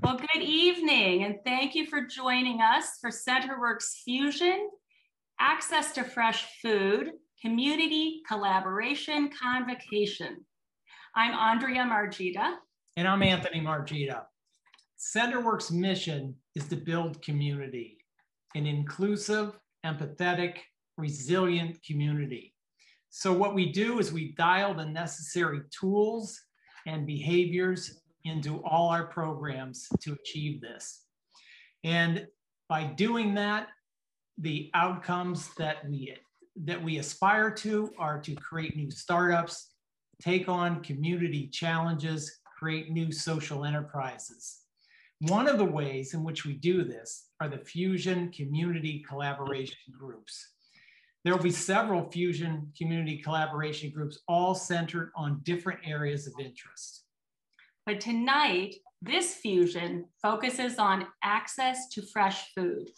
Well, good evening, and thank you for joining us for CenterWorks Fusion, Access to Fresh Food, Community Collaboration Convocation. I'm Andrea Margita. And I'm Anthony Margita. CenterWorks' mission is to build community, an inclusive, empathetic, resilient community. So what we do is we dial the necessary tools and behaviors into all our programs to achieve this. And by doing that, the outcomes that we aspire to are to create new startups, take on community challenges, create new social enterprises. One of the ways in which we do this are the Fusion Community Collaboration Groups. There will be several Fusion Community Collaboration Groups, all centered on different areas of interest. But tonight, this fusion focuses on access to fresh food.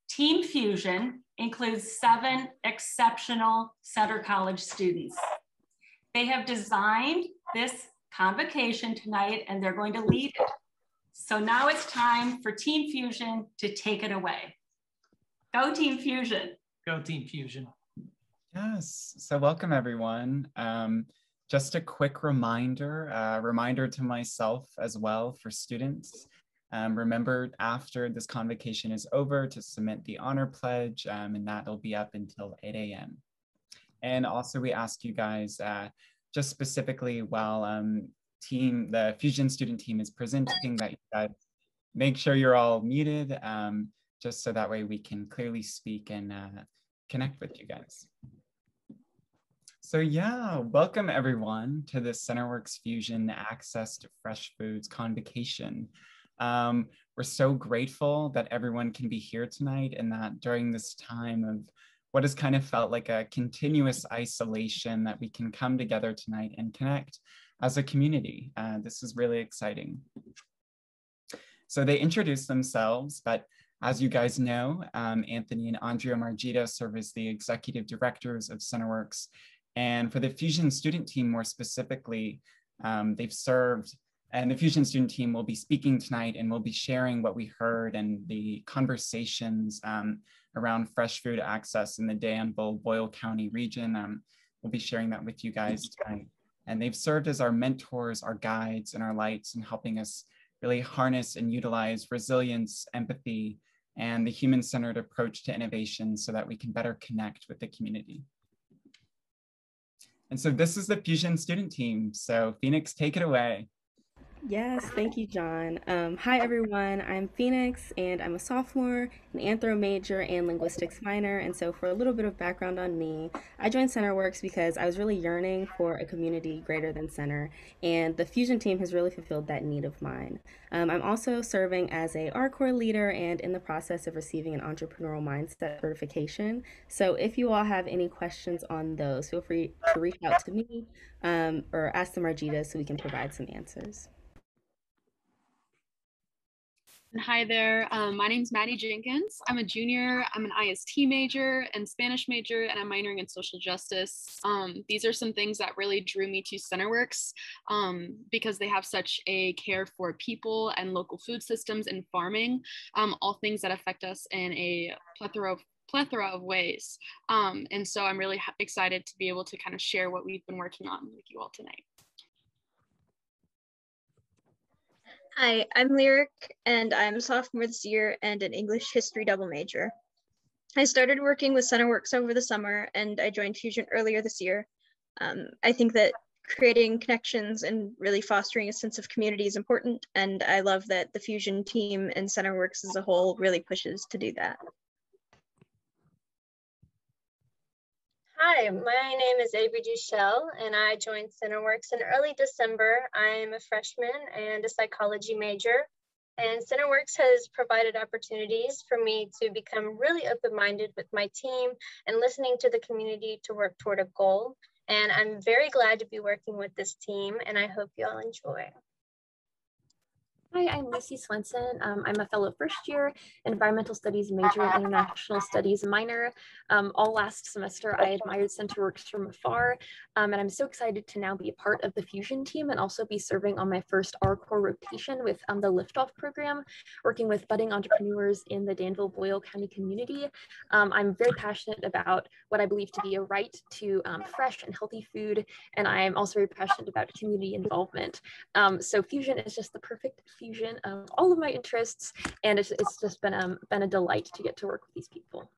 Team Fusion includes 7 exceptional Center College students. They have designed this convocation tonight and they're going to lead it. So now it's time for Team Fusion to take it away. Go Team Fusion. Go Team Fusion. Yes, so welcome everyone. Just a quick reminder to myself as well for students. Remember after this convocation is over to submit the honor pledge, and that'll be up until 8 a.m. And also we ask you guys, just specifically while the Fusion student team is presenting, that you guys make sure you're all muted, just so that way we can clearly speak and connect with you guys. So yeah, welcome everyone to the CenterWorks Fusion Access to Fresh Foods Convocation. We're so grateful that everyone can be here tonight and that during this time of what has kind of felt like a continuous isolation, that we can come together tonight and connect as a community. This is really exciting. So they introduced themselves, but as you guys know, Anthony and Andrea Margita serve as the executive directors of CenterWorks. And for the Fusion student team more specifically, they've served, and the Fusion student team will be speaking tonight and we'll be sharing what we heard and the conversations around fresh food access in the Danville-Boyle County region. We'll be sharing that with you guys tonight. And they've served as our mentors, our guides, and our lights in helping us really harness and utilize resilience, empathy, and the human-centered approach to innovation so that we can better connect with the community. And so this is the Fusion student team. So Phoenix, take it away. Yes, thank you, John. Hi, everyone. I'm Phoenix, and I'm a sophomore, an anthro major, and linguistics minor. And so for a little bit of background on me, I joined CenterWorks because I was really yearning for a community greater than Center, and the Fusion team has really fulfilled that need of mine. I'm also serving as a R-Corps leader and in the process of receiving an entrepreneurial mindset certification. So if you all have any questions on those, feel free to reach out to me or ask the Margita so we can provide some answers. Hi there, my name's Maddie Jenkins. I'm a junior, I'm an IST major and Spanish major, and I'm minoring in social justice. These are some things that really drew me to CenterWorks because they have such a care for people and local food systems and farming, all things that affect us in a plethora of ways. And so I'm really excited to be able to kind of share what we've been working on with you all tonight. Hi, I'm Lyric, and I'm a sophomore this year and an English history double major. I started working with CenterWorks over the summer, and I joined Fusion earlier this year. I think that creating connections and really fostering a sense of community is important, and I love that the Fusion team and CenterWorks as a whole really pushes to do that. Hi, my name is Avery Duchelle, and I joined CenterWorks in early December. I'm a freshman and a psychology major, and CenterWorks has provided opportunities for me to become really open-minded with my team and listening to the community to work toward a goal. And I'm very glad to be working with this team, and I hope you all enjoy. Hi, I'm Lucy Swenson. I'm a fellow first year environmental studies major and international studies minor. All last semester, I admired CenterWorks from afar, and I'm so excited to now be a part of the Fusion team and also be serving on my first R-Corps rotation with the Liftoff program, working with budding entrepreneurs in the Danville-Boyle County community. I'm very passionate about what I believe to be a right to fresh and healthy food, and I am also very passionate about community involvement. So Fusion is just the perfect fusion of all of my interests, and it's just been a delight to get to work with these people.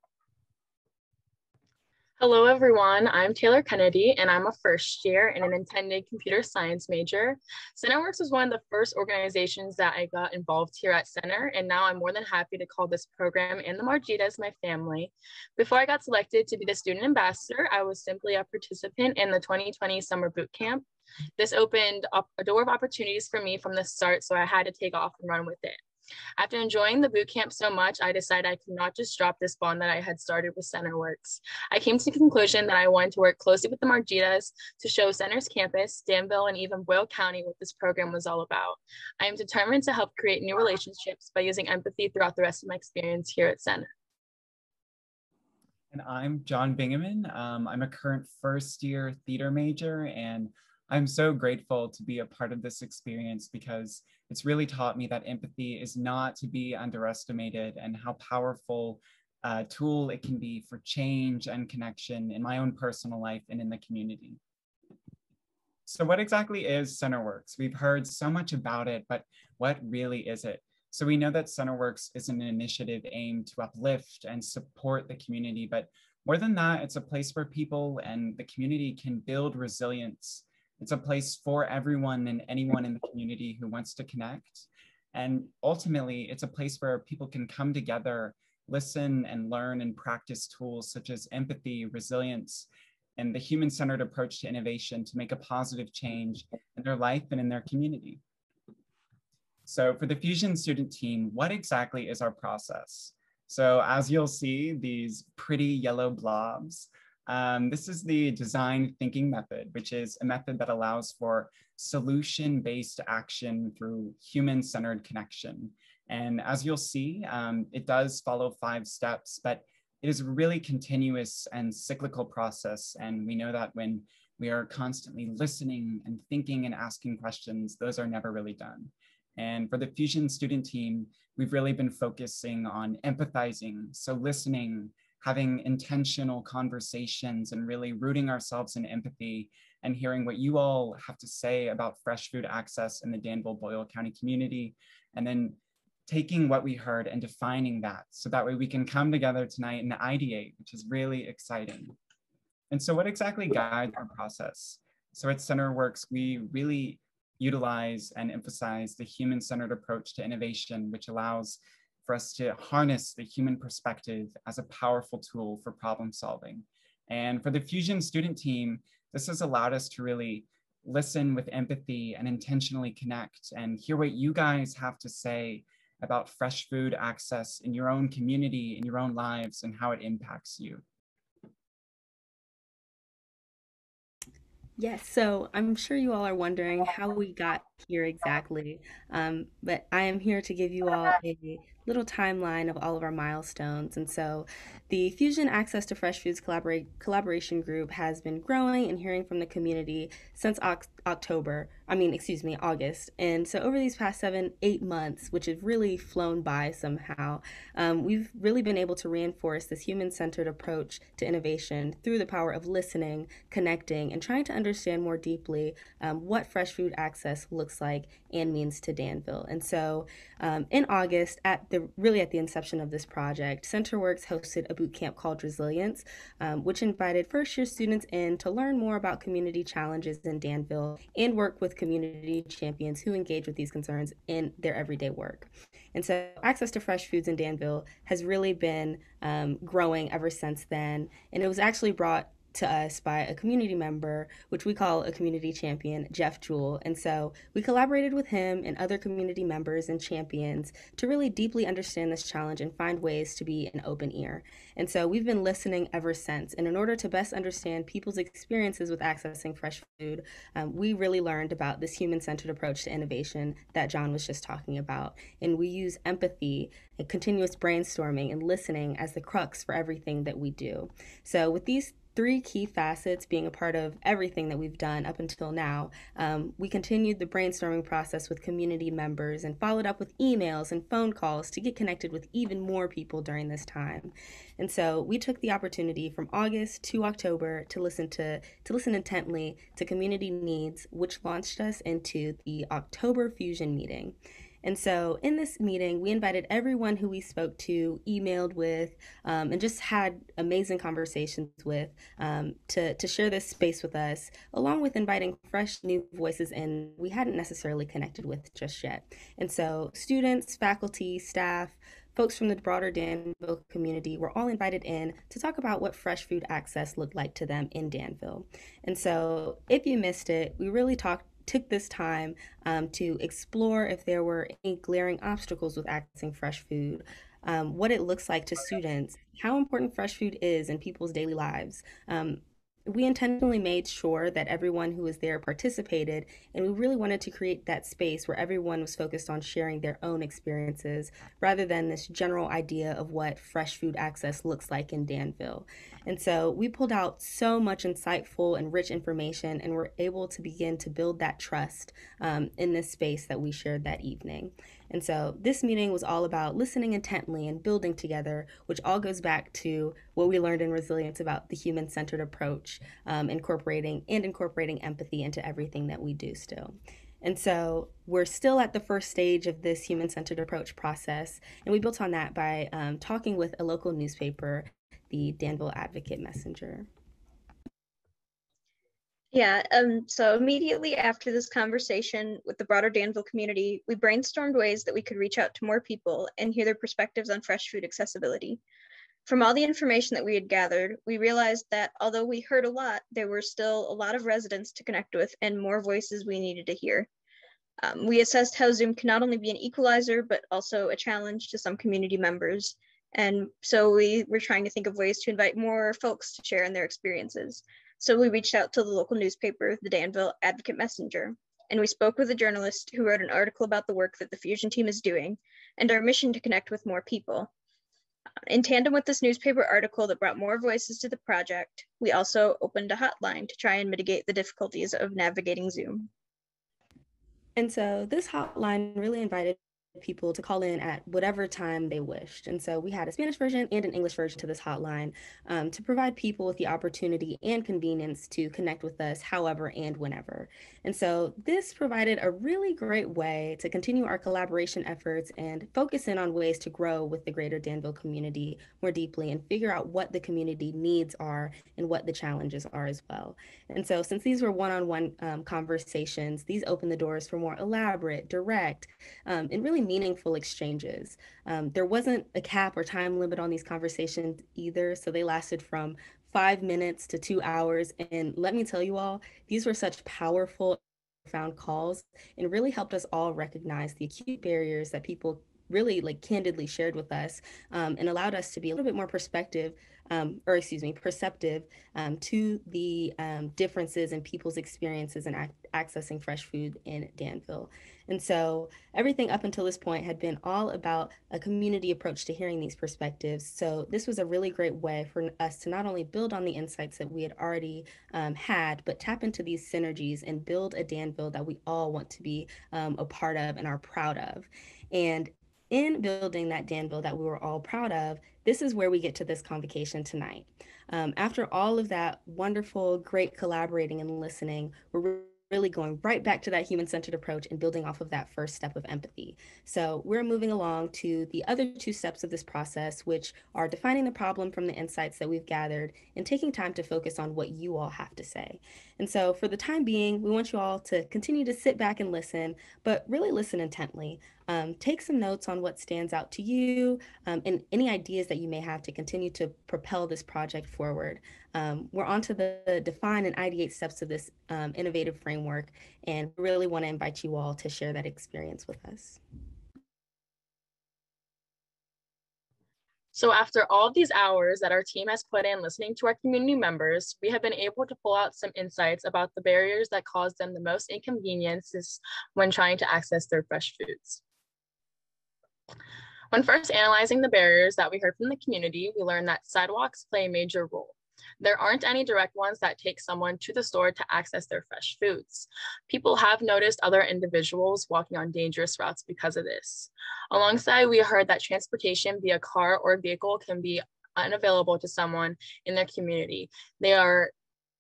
Hello, everyone. I'm Taylor Kennedy, and I'm a first year and an intended computer science major. CenterWorks was one of the first organizations that I got involved here at Center, and now I'm more than happy to call this program and the Margitas my family. Before I got selected to be the student ambassador, I was simply a participant in the 2020 summer boot camp. This opened up a door of opportunities for me from the start, so I had to take off and run with it. After enjoying the boot camp so much, I decided I could not just drop this bond that I had started with CenterWorks. I came to the conclusion that I wanted to work closely with the Margitas to show Center's campus, Danville, and even Boyle County what this program was all about. I am determined to help create new relationships by using empathy throughout the rest of my experience here at Center. And I'm John Bingaman. I'm a current first year theater major, and I'm so grateful to be a part of this experience because it's really taught me that empathy is not to be underestimated and how powerful a tool it can be for change and connection in my own personal life and in the community. So what exactly is CenterWorks? We've heard so much about it, but what really is it? So we know that CenterWorks is an initiative aimed to uplift and support the community, but more than that, it's a place where people and the community can build resilience. It's a place for everyone and anyone in the community who wants to connect. And ultimately, it's a place where people can come together, listen and learn and practice tools such as empathy, resilience, and the human-centered approach to innovation to make a positive change in their life and in their community. So for the Fusion student team, what exactly is our process? So as you'll see, these pretty yellow blobs, this is the design thinking method, which is a method that allows for solution-based action through human-centered connection. And as you'll see, it does follow 5 steps, but it is a really continuous and cyclical process. And we know that when we are constantly listening and thinking and asking questions, those are never really done. And for the Fusion student team, we've really been focusing on empathizing, so listening, having intentional conversations, and really rooting ourselves in empathy and hearing what you all have to say about fresh food access in the Danville-Boyle County community, and then taking what we heard and defining that so that way we can come together tonight and ideate, which is really exciting. And so what exactly guides our process? So at CenterWorks, we really utilize and emphasize the human-centered approach to innovation, which allows for us to harness the human perspective as a powerful tool for problem solving. And for the Fusion student team, this has allowed us to really listen with empathy and intentionally connect and hear what you guys have to say about fresh food access in your own community, in your own lives, and how it impacts you. Yes, so I'm sure you all are wondering how we got here exactly, but I am here to give you all a little timeline of all of our milestones. And so the Fusion Access to Fresh Foods Collaboration Group has been growing and hearing from the community since August. And so over these past 7, 8 months, which have really flown by somehow, we've really been able to reinforce this human-centered approach to innovation through the power of listening, connecting, and trying to understand more deeply what fresh food access looks like and means to Danville. And so in August, at the inception of this project, CenterWorks hosted a boot camp called Resilience, which invited first-year students in to learn more about community challenges in Danville and work with community champions who engage with these concerns in their everyday work. And so access to fresh foods in Danville has really been growing ever since then. And it was actually brought to us by a community member, which we call a community champion, Jeff Jewell. And so we collaborated with him and other community members and champions to really deeply understand this challenge and find ways to be an open ear. And so we've been listening ever since. And in order to best understand people's experiences with accessing fresh food, we really learned about this human-centered approach to innovation that John was just talking about. And we use empathy and continuous brainstorming and listening as the crux for everything that we do. So with these three key facets being a part of everything that we've done up until now, we continued the brainstorming process with community members and followed up with emails and phone calls to get connected with even more people during this time. And so we took the opportunity from August to October to listen intently to community needs, which launched us into the October Fusion meeting. And so in this meeting, we invited everyone who we spoke to, emailed with, and just had amazing conversations with to share this space with us, along with inviting fresh new voices in we hadn't necessarily connected with just yet. And so students, faculty, staff, folks from the broader Danville community were all invited in to talk about what fresh food access looked like to them in Danville. And so if you missed it, we really took this time to explore if there were any glaring obstacles with accessing fresh food, what it looks like to students, how important fresh food is in people's daily lives. We intentionally made sure that everyone who was there participated, and we really wanted to create that space where everyone was focused on sharing their own experiences rather than this general idea of what fresh food access looks like in Danville. And so we pulled out so much insightful and rich information and were able to begin to build that trust in this space that we shared that evening. And so this meeting was all about listening intently and building together, which all goes back to what we learned in resilience about the human-centered approach, incorporating empathy into everything that we do still. And so we're still at the first stage of this human-centered approach process, and we built on that by talking with a local newspaper, the Danville Advocate Messenger. Yeah, so immediately after this conversation with the broader Danville community, we brainstormed ways that we could reach out to more people and hear their perspectives on fresh food accessibility. From all the information that we had gathered, we realized that although we heard a lot, there were still a lot of residents to connect with and more voices we needed to hear. We assessed how Zoom can not only be an equalizer, but also a challenge to some community members. And so we were trying to think of ways to invite more folks to share in their experiences. So we reached out to the local newspaper, the Danville Advocate Messenger, and we spoke with a journalist who wrote an article about the work that the Fusion team is doing and our mission to connect with more people. In tandem with this newspaper article that brought more voices to the project, we also opened a hotline to try and mitigate the difficulties of navigating Zoom. And so this hotline really invited people to call in at whatever time they wished. And so we had a Spanish version and an English version to this hotline to provide people with the opportunity and convenience to connect with us however and whenever. And so this provided a really great way to continue our collaboration efforts and focus in on ways to grow with the greater Danville community more deeply and figure out what the community needs are and what the challenges are as well. And so since these were one-on-one conversations, these opened the doors for more elaborate, direct, and really meaningful exchanges. There wasn't a cap or time limit on these conversations either, so they lasted from 5 minutes to 2 hours. And let me tell you all, these were such powerful, profound calls and really helped us all recognize the acute barriers that people really candidly shared with us and allowed us to be a little bit more perceptive to the differences in people's experiences in accessing fresh food in Danville. And so everything up until this point had been all about a community approach to hearing these perspectives. So this was a really great way for us to not only build on the insights that we had already had, but tap into these synergies and build a Danville that we all want to be a part of and are proud of. And in building that Danville that we were all proud of, this is where we get to this convocation tonight. After all of that wonderful, great collaborating and listening, we're really going right back to that human-centered approach and building off of that first step of empathy. So we're moving along to the other two steps of this process, which are defining the problem from the insights that we've gathered and taking time to focus on what you all have to say. And so for the time being, we want you all to continue to sit back and listen, but really listen intently. Take some notes on what stands out to you and any ideas that you may have to continue to propel this project forward. We're on to the define and ideate steps of this innovative framework, and really want to invite you all to share that experience with us. So after all of these hours that our team has put in listening to our community members, we have been able to pull out some insights about the barriers that cause them the most inconveniences when trying to access their fresh foods. When first analyzing the barriers that we heard from the community, we learned that sidewalks play a major role. There aren't any direct ones that take someone to the store to access their fresh foods. People have noticed other individuals walking on dangerous routes because of this. Alongside, we heard that transportation via car or vehicle can be unavailable to someone in their community. They are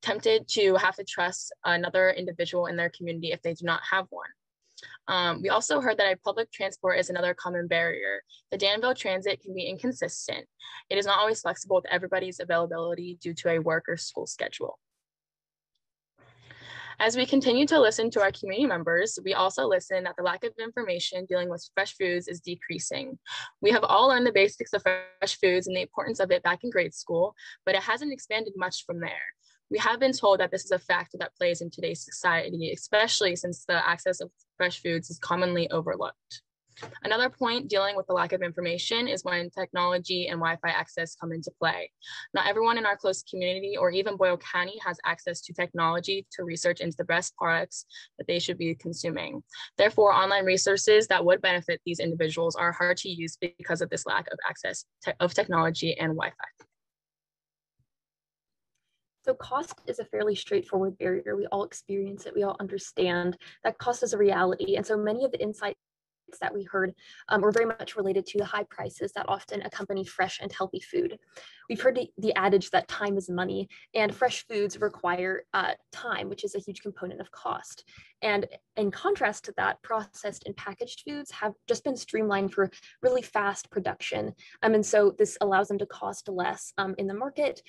tempted to have to trust another individual in their community if they do not have one. We also heard that public transport is another common barrier. The Danville transit can be inconsistent. It is not always flexible with everybody's availability due to a work or school schedule. As we continue to listen to our community members, we also listen that the lack of information dealing with fresh foods is decreasing. We have all learned the basics of fresh foods and the importance of it back in grade school, but it hasn't expanded much from there. We have been told that this is a factor that plays in today's society, especially since the access of fresh foods is commonly overlooked. Another point dealing with the lack of information is when technology and Wi-Fi access come into play. Not everyone in our close community or even Boyle County has access to technology to research into the best products that they should be consuming. Therefore, online resources that would benefit these individuals are hard to use because of this lack of access of technology and Wi-Fi. So cost is a fairly straightforward barrier. We all experience it. We all understand that cost is a reality. And so many of the insights that we heard were very much related to the high prices that often accompany fresh and healthy food. We've heard the adage that time is money, and fresh foods require time, which is a huge component of cost. And in contrast to that, processed and packaged foods have just been streamlined for really fast production. And so this allows them to cost less in the market.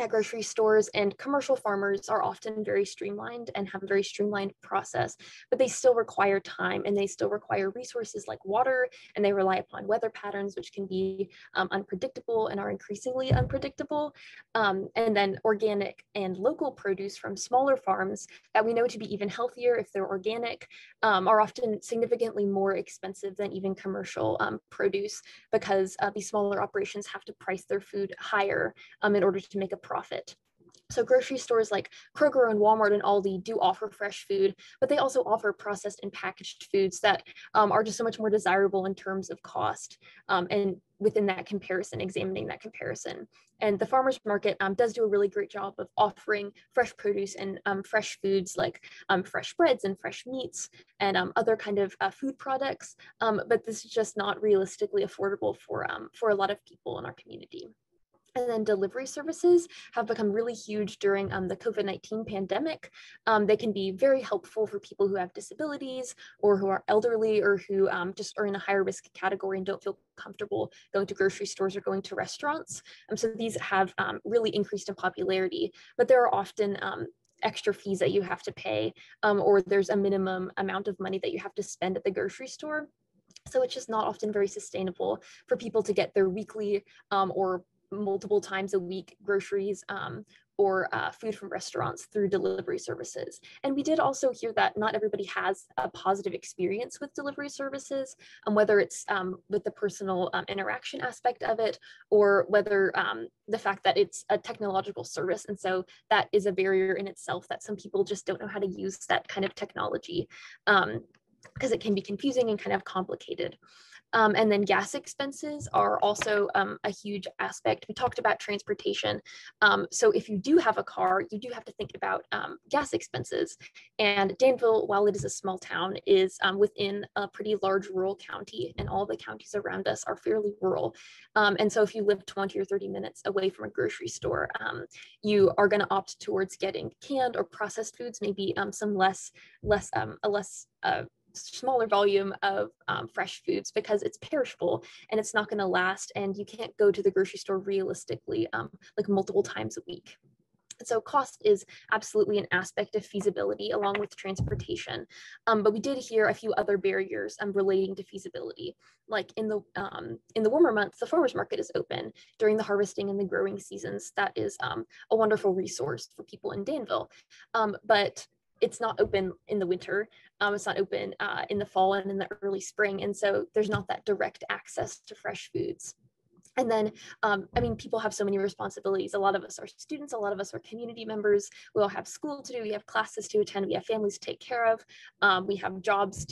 At grocery stores, and commercial farmers are often very streamlined and have a very streamlined process, but they still require time and they still require resources like water, and they rely upon weather patterns, which can be unpredictable and are increasingly unpredictable. And then organic and local produce from smaller farms that we know to be even healthier if they're organic are often significantly more expensive than even commercial produce, because these smaller operations have to price their food higher in order to make a profit. So grocery stores like Kroger and Walmart and Aldi do offer fresh food, but they also offer processed and packaged foods that are just so much more desirable in terms of cost. And within that comparison, examining that comparison. And the farmers market does do a really great job of offering fresh produce and fresh foods like fresh breads and fresh meats and other kind of food products. But this is just not realistically affordable for a lot of people in our community. And then delivery services have become really huge during the COVID-19 pandemic. They can be very helpful for people who have disabilities or who are elderly or who just are in a higher risk category and don't feel comfortable going to grocery stores or going to restaurants. So these have really increased in popularity, but there are often extra fees that you have to pay, or there's a minimum amount of money that you have to spend at the grocery store. So it's just not often very sustainable for people to get their weekly or multiple times a week groceries or food from restaurants through delivery services. And we did also hear that not everybody has a positive experience with delivery services, whether it's with the personal interaction aspect of it, or whether the fact that it's a technological service. And so that is a barrier in itself, that some people just don't know how to use that kind of technology because it can be confusing and kind of complicated. And then gas expenses are also a huge aspect. We talked about transportation. So if you do have a car, you do have to think about gas expenses. And Danville, while it is a small town, is within a pretty large rural county, and all the counties around us are fairly rural. And so if you live 20 or 30 minutes away from a grocery store, you are going to opt towards getting canned or processed foods, maybe some smaller volume of fresh foods, because it's perishable and it's not going to last, and you can't go to the grocery store realistically like multiple times a week. So cost is absolutely an aspect of feasibility along with transportation. But we did hear a few other barriers relating to feasibility. Like in the warmer months, the farmers market is open during the harvesting and the growing seasons. That is a wonderful resource for people in Danville. But it's not open in the winter. It's not open in the fall and in the early spring. And so there's not that direct access to fresh foods. And then, I mean, people have so many responsibilities. A lot of us are students, a lot of us are community members. We all have school to do, we have classes to attend, we have families to take care of, we have jobs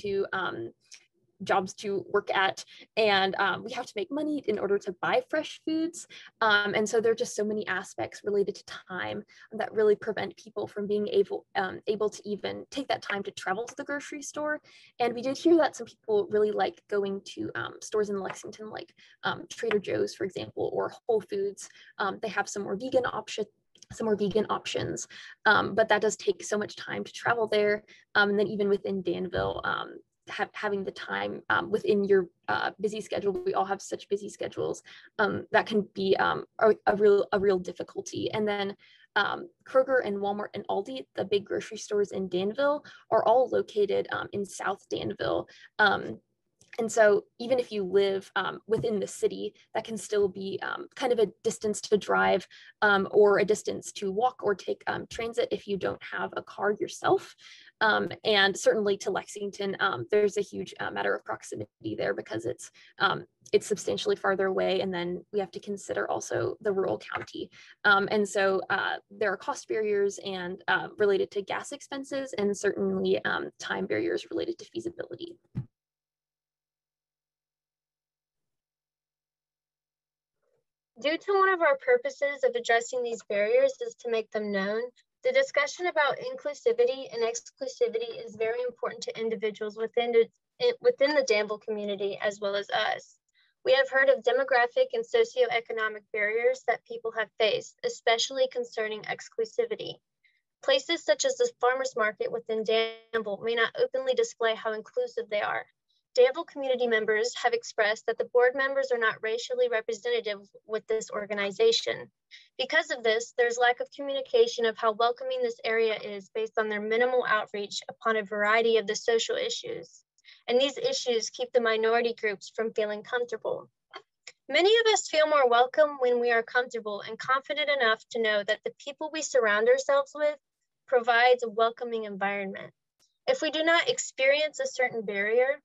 to work at, and we have to make money in order to buy fresh foods. And so there are just so many aspects related to time that really prevent people from being able to even take that time to travel to the grocery store. And we did hear that some people really like going to stores in Lexington, like Trader Joe's, for example, or Whole Foods. They have some more vegan options, but that does take so much time to travel there. And then even within Danville, having the time within your busy schedule, we all have such busy schedules, that can be a real difficulty. And then Kroger and Walmart and Aldi, the big grocery stores in Danville, are all located in South Danville. And so even if you live within the city, that can still be kind of a distance to drive, or a distance to walk or take transit if you don't have a car yourself. And certainly to Lexington, there's a huge matter of proximity there because it's substantially farther away. And then we have to consider also the rural county. And so there are cost barriers and related to gas expenses, and certainly time barriers related to feasibility. Due to one of our purposes of addressing these barriers is to make them known, the discussion about inclusivity and exclusivity is very important to individuals within the Danville community as well as us. We have heard of demographic and socioeconomic barriers that people have faced, especially concerning exclusivity. Places such as the farmers market within Danville may not openly display how inclusive they are. Danville community members have expressed that the board members are not racially representative with this organization. Because of this, there's lack of communication of how welcoming this area is based on their minimal outreach upon a variety of the social issues. And these issues keep the minority groups from feeling comfortable. Many of us feel more welcome when we are comfortable and confident enough to know that the people we surround ourselves with provides a welcoming environment. If we do not experience a certain barrier,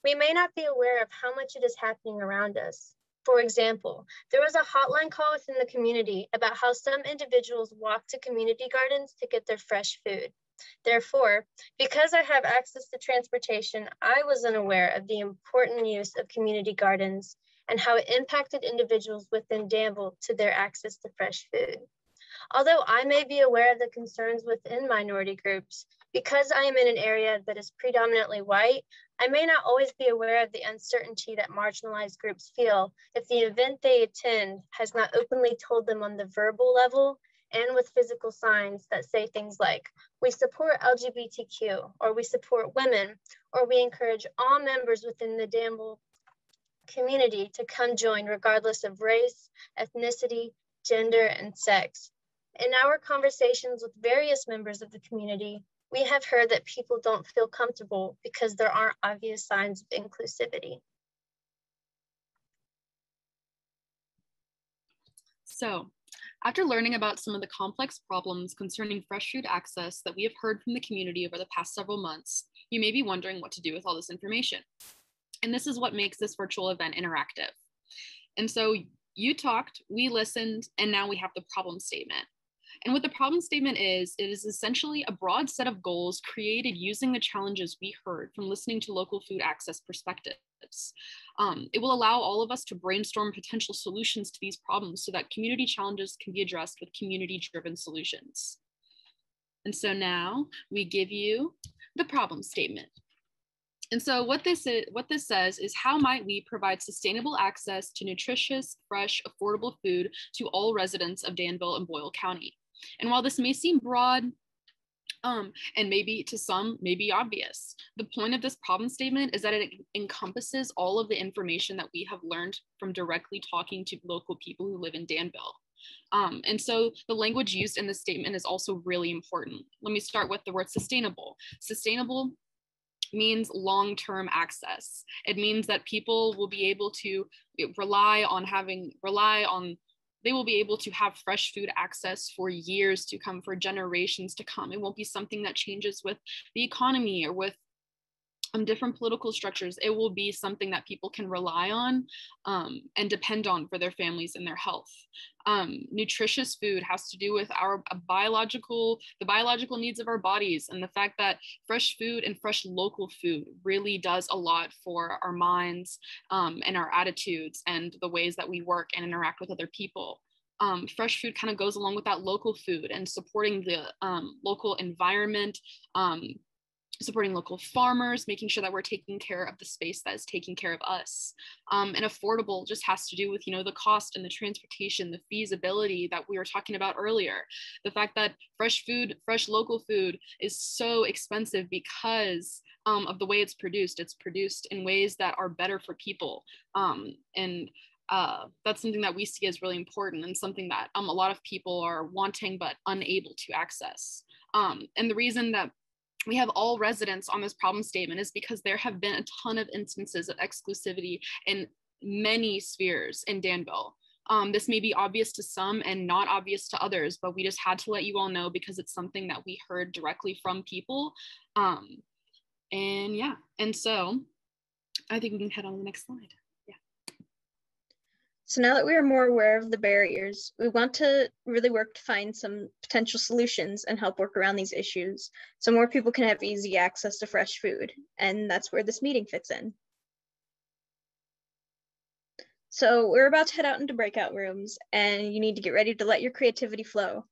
we may not be aware of how much it is happening around us. For example, there was a hotline call within the community about how some individuals walk to community gardens to get their fresh food. Therefore, because I have access to transportation, I was unaware of the important use of community gardens and how it impacted individuals within Danville to their access to fresh food. Although I may be aware of the concerns within minority groups, because I am in an area that is predominantly white, I may not always be aware of the uncertainty that marginalized groups feel if the event they attend has not openly told them on the verbal level and with physical signs that say things like, we support LGBTQ, or we support women, or we encourage all members within the Danville community to come join regardless of race, ethnicity, gender, and sex. In our conversations with various members of the community, we have heard that people don't feel comfortable because there aren't obvious signs of inclusivity. So, after learning about some of the complex problems concerning fresh food access that we have heard from the community over the past several months, you may be wondering what to do with all this information. And this is what makes this virtual event interactive. And so you talked, we listened, and now we have the problem statement. And what the problem statement is, it is essentially a broad set of goals created using the challenges we heard from listening to local food access perspectives. It will allow all of us to brainstorm potential solutions to these problems so that community challenges can be addressed with community-driven solutions. And so now we give you the problem statement. And so what this says is, how might we provide sustainable access to nutritious, fresh, affordable food to all residents of Danville and Boyle County? And while this may seem broad, and maybe to some may be obvious, the point of this problem statement is that it encompasses all of the information that we have learned from directly talking to local people who live in Danville. And so the language used in this statement is also really important. Let me start with the word sustainable. Sustainable means long-term access. It means that people will be able to they will be able to have fresh food access for years to come, for generations to come. It won't be something that changes with the economy or with different political structures. It will be something that people can rely on and depend on for their families and their health. Nutritious food has to do with the biological needs of our bodies, and the fact that fresh food and fresh local food really does a lot for our minds and our attitudes and the ways that we work and interact with other people. Fresh food kind of goes along with that local food and supporting the local environment, supporting local farmers, making sure that we're taking care of the space that is taking care of us. And affordable just has to do with, the cost and the transportation, the feasibility that we were talking about earlier. The fact that fresh local food is so expensive because of the way it's produced. It's produced in ways that are better for people. That's something that we see as really important and something that a lot of people are wanting but unable to access. And the reason that we have all residents on this problem statement is because there have been a ton of instances of exclusivity in many spheres in Danville. This may be obvious to some and not obvious to others, but we just had to let you all know because it's something that we heard directly from people. And so I think we can head on to the next slide. So now that we are more aware of the barriers, we want to really work to find some potential solutions and help work around these issues so more people can have easy access to fresh food. And that's where this meeting fits in. So we're about to head out into breakout rooms and you need to get ready to let your creativity flow.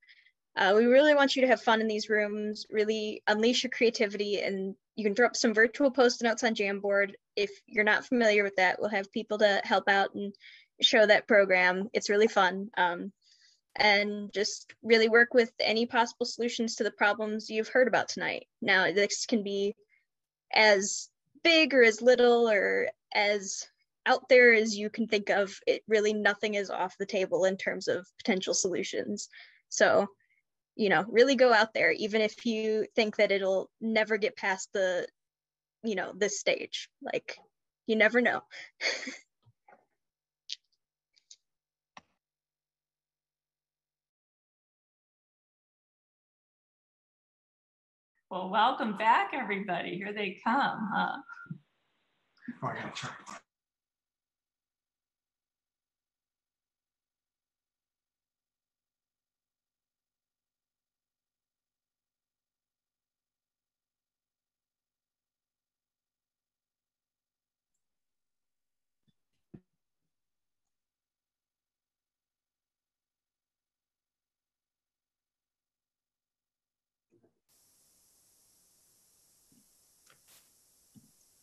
We really want you to have fun in these rooms, really unleash your creativity, and you can drop some virtual post-it notes on Jamboard. If you're not familiar with that, we'll have people to help out and show that program. It's really fun. And just really work with any possible solutions to the problems you've heard about tonight. Now, this can be as big or as little or as out there as you can think of. It really, nothing is off the table in terms of potential solutions. So, really go out there, even if you think that it'll never get past the, this stage. Like, you never know. Well, welcome back, everybody. Here they come, huh? Oh, I gotta try.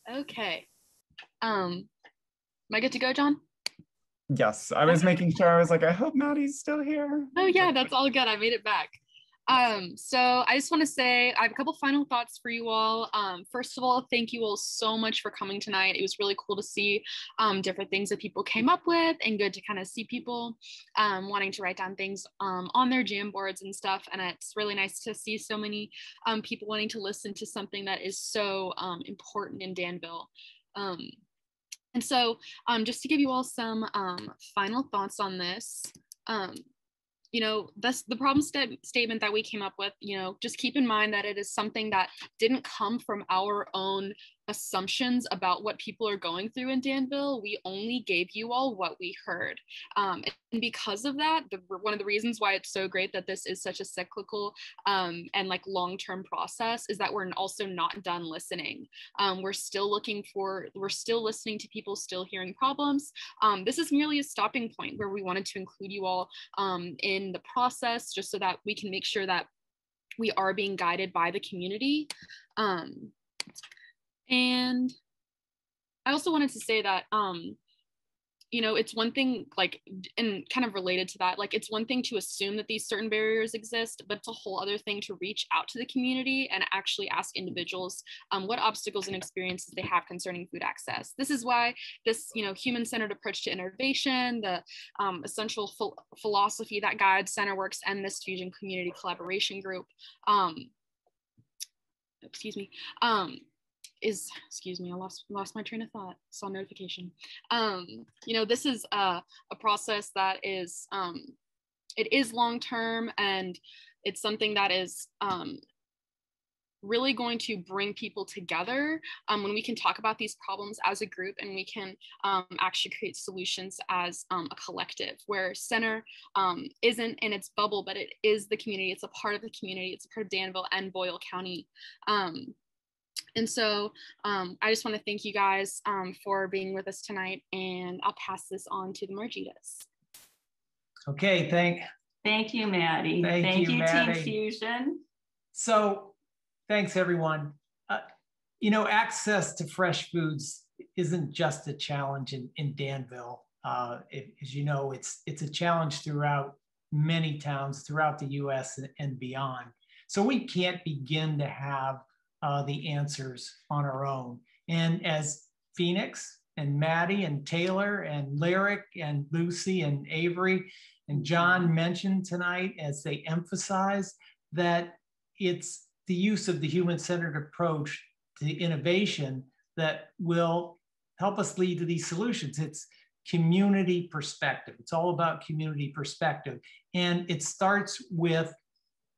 Okay. Am I good to go, John? Yes, I was making sure. I was like, I hope Maddie's still here. Oh yeah, that's all good. I made it back. So I just want to say I have a couple final thoughts for you all. First of all, thank you all so much for coming tonight. It was really cool to see different things that people came up with, and good to kind of see people wanting to write down things on their Jamboards and stuff. And it's really nice to see so many people wanting to listen to something that is so important in Danville. And so just to give you all some final thoughts on this, that's the problem statement that we came up with. Just keep in mind that it is something that didn't come from our own assumptions about what people are going through in Danville. We only gave you all what we heard. And because of that, one of the reasons why it's so great that this is such a cyclical and like long-term process is that we're also not done listening. We're still listening to people, still hearing problems. This is merely a stopping point where we wanted to include you all in the process, just so that we can make sure that we are being guided by the community. And I also wanted to say that you know, it's one thing, like, and kind of related to that, like, it's one thing to assume that these certain barriers exist, but it's a whole other thing to reach out to the community and actually ask individuals what obstacles and experiences they have concerning food access. This is why this, you know, human-centered approach to innovation, the essential philosophy that guides CenterWorks and this Fusion Community Collaboration Group, excuse me, I lost my train of thought, saw notification. You know, this is a process that is, it is long-term, and it's something that is really going to bring people together when we can talk about these problems as a group, and we can actually create solutions as a collective, where Center isn't in its bubble, but it is the community. It's a part of the community. It's a part of Danville and Boyle County. And so I just want to thank you guys for being with us tonight, and I'll pass this on to the Margitas. Okay, thank you, Maddie. Thank you, Maddie. Team Fusion. So thanks, everyone. You know, access to fresh foods isn't just a challenge in Danville. As you know, it's a challenge throughout many towns throughout the US and beyond. So we can't begin to have the answers on our own. And as Phoenix and Maddie and Taylor and Lyric and Lucy and Avery and John mentioned tonight, as they emphasize that it's the use of the human-centered approach to innovation that will help us lead to these solutions. It's community perspective. It's all about community perspective. And it starts with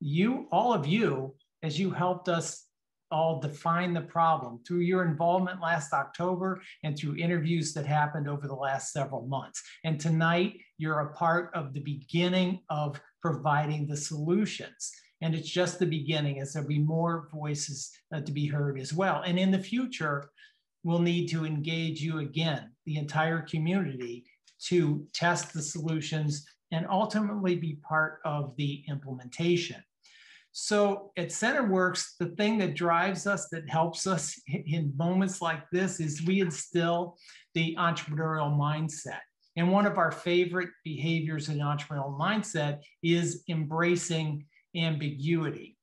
you, all of you, as you helped us all define the problem through your involvement last October and through interviews that happened over the last several months. And tonight, you're a part of the beginning of providing the solutions. And it's just the beginning, as there'll be more voices to be heard as well. And in the future, we'll need to engage you again, the entire community, to test the solutions and ultimately be part of the implementation. So at CenterWorks, the thing that drives us, that helps us in moments like this, is we instill the entrepreneurial mindset. And one of our favorite behaviors in entrepreneurial mindset is embracing ambiguity.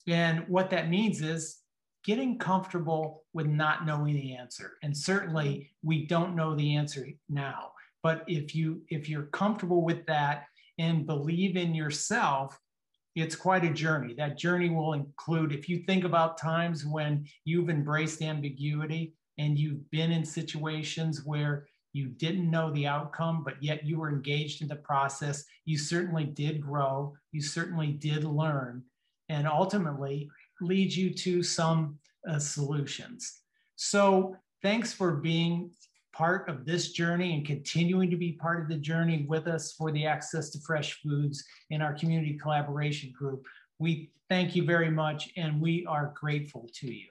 And what that means is getting comfortable with not knowing the answer. And certainly we don't know the answer now. But if you're comfortable with that and believe in yourself, it's quite a journey. That journey will include, if you think about times when you've embraced ambiguity and you've been in situations where you didn't know the outcome, but yet you were engaged in the process, you certainly did grow, you certainly did learn, and ultimately lead you to some solutions. So thanks for being part of this journey and continuing to be part of the journey with us for the access to fresh foods in our community collaboration group. We thank you very much, and we are grateful to you.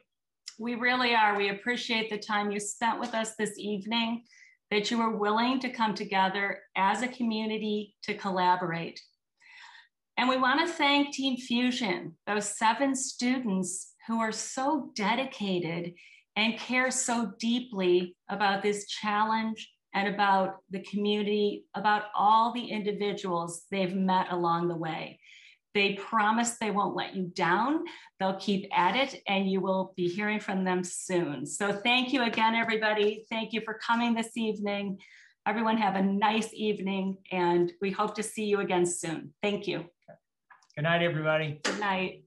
We really are. We appreciate the time you spent with us this evening, that you were willing to come together as a community to collaborate. And we want to thank Team Fusion, those 7 students who are so dedicated and care so deeply about this challenge and about the community, about all the individuals they've met along the way. They promise they won't let you down. They'll keep at it, and you will be hearing from them soon. So thank you again, everybody. Thank you for coming this evening. Everyone have a nice evening, and we hope to see you again soon. Thank you. Good night, everybody. Good night.